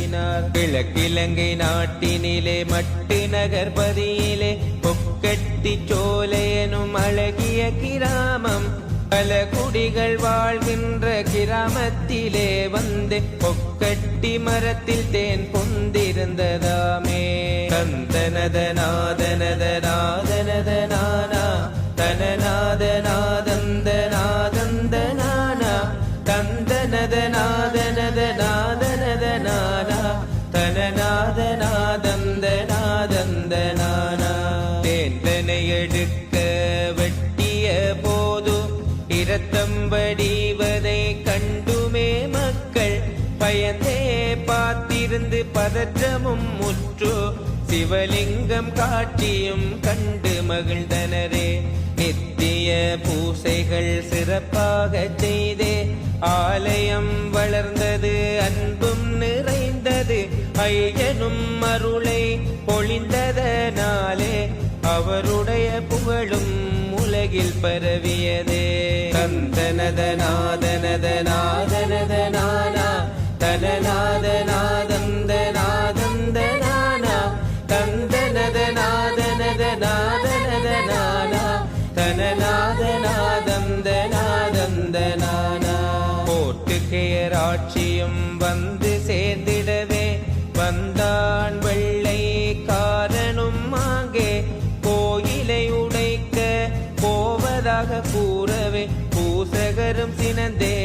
அருளினார். கிழக்கிழங்கை நாட்டினிலே மட்டு நகர்பதியிலே பொக்கட்டி சோலை எனும் அழகிய கிராமம், பல குடிகள் வாழ்கின்ற கிராமத்திலே வந்து பொக்கட்டி மரத்தில் தேன் பொந்திருந்ததாமே. தந்தனதநாதனதநாதனதனானா தனநாதநாதந்தநாதந்தனானா தந்தனதநாதனதநாதனதனானா தனநாதநாதந்தநாதந்தனானா. தேந்தனை எடுக்க வெட்டிய போது இரத்தம் வடிவதை கண்டுமே மக்கள் பயந்தே பார்த்திருந்து பதற்றமும் முற்று சிவலிங்கம் காட்சியும் கண்டு மகிழ்ந்தனரே. நித்திய பூசைகள் சிறப்பாக செய்தே ஆலயம் வளர்ந்தது, அன்பும் நிறைந்தது, ஐயனும் அருளை பொழிந்ததனாலே அவருடைய புகழும் உலகில் பரவியதே. தந்தனதநாதனதநாதனதனானா தனநாதநாதந்தநாதந்தனானா தந்தனதநாதனதநாதனதனானா தனநாதநாதந்தநாதந்தனானா. போர்த்துகேயராட்சியும் வந்து சேர்ந்திடவே வந்தான் வெள்ளை காரனும் அங்கே கோயிலை உடைக்க போவதாக கூறவே பூசகரும் சினந்தே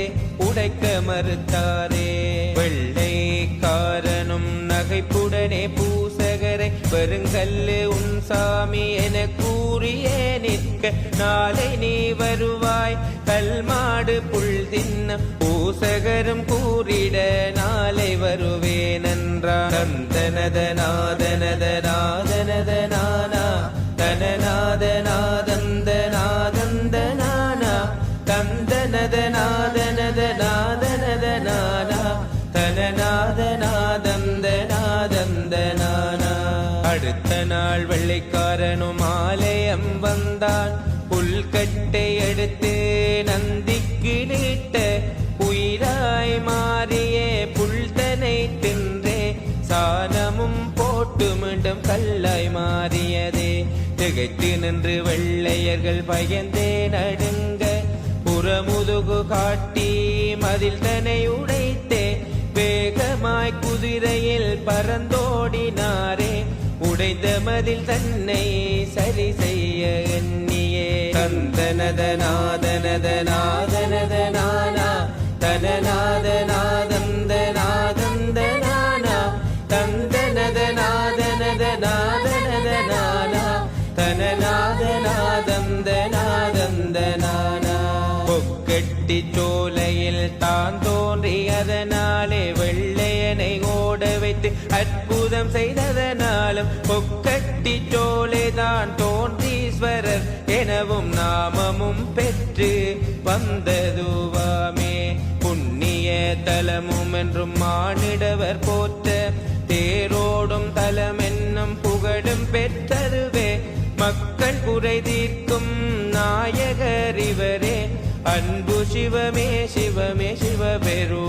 உடைக்க மறுத்தாரே. வெள்ளைக்காரனும் நகைப்புடனே பூசகரை பெருங்கல்லு உன் சாமி என கூறியே நிற்க, நாளை நீ வருவாய் கல்மாடு புல் தின்ன பூசகரும் கூறிட நாளை வருவேன் என்றார். தந்தனதநாதனதநாதனதனானா தனநாதநாதந்தநாதந்தனானா தந்தனதநாதனதநாதனதனானா தனநாதநாதந்தநாதந்தனானா. அடுத்த நாள் வெள்ளைக்காரனும் ஆலயம் வந்தான். புல்கட்டை எடுத்து நந்திக்கு நீட்ட உயிராய் மாறியே புல்தனை தின்றே சாணமும் போட்டு மீண்டும் கல்லாய் மாறியதே. திகைத்து நின்று வெள்ளையர்கள் பயந்தே நடுங்க புறமுதுகு காட்டி மதில் தனை உடைத்தே வேகமாய் குதிரையில் பறந்தோடினாரே. உடைந்த மதில் தன்னை சரி செய்ய எண்ணியே. தந்தனதநாதனதநாதனதனானா தனநாதநாதந்தநாதந்தனானா தந்தனதநாதனதநாதனதனானா தனநாதநாதந்தநாதந்தனானா. பொக்கட்டி சோலையில் தான் தோன்றி அதனாலே வெள்ளையனை ஓட வைத்து அற்புதம் செய்ததனாலும் பொக்கட்டி சோலை தான் தோன்றீஸ்வரர் எனவும் நாமமும் பெற்று வந்ததுவாமே. புண்ணிய தலமும் என்றும் மானிடவர் போற்ற தேரோடும் தலம் என்னும் புகழும் பெற்றதுவே. மக்கள் குறை தீர்க்கும் நாயகர் இவரே, அன்பு சிவமே சிவமே சிவபெரு